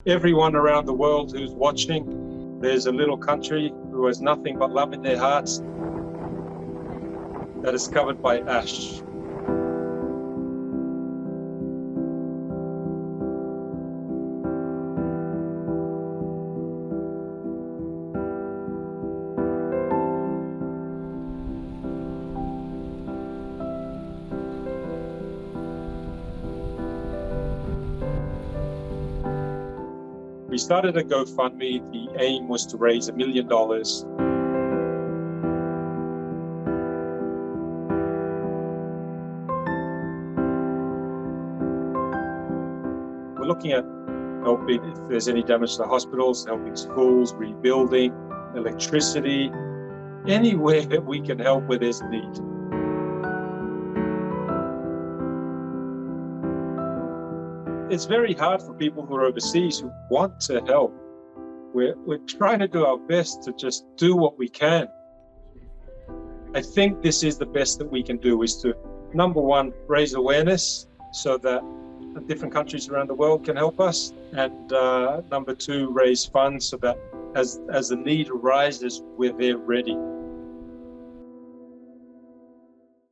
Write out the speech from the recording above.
everyone around the world who's watching, there's a little country who has nothing but love in their hearts that is covered by ash. We started a GoFundMe. The aim was to raise $1 million. We're looking at helping if there's any damage to the hospitals, helping schools, rebuilding, electricity, anywhere that we can help where there's need. It's very hard for people who are overseas who want to help. We're trying to do our best to just do what we can. I think this is the best that we can do, is to, number one, raise awareness so that different countries around the world can help us. And number two, raise funds so that as the need arises, we're there ready.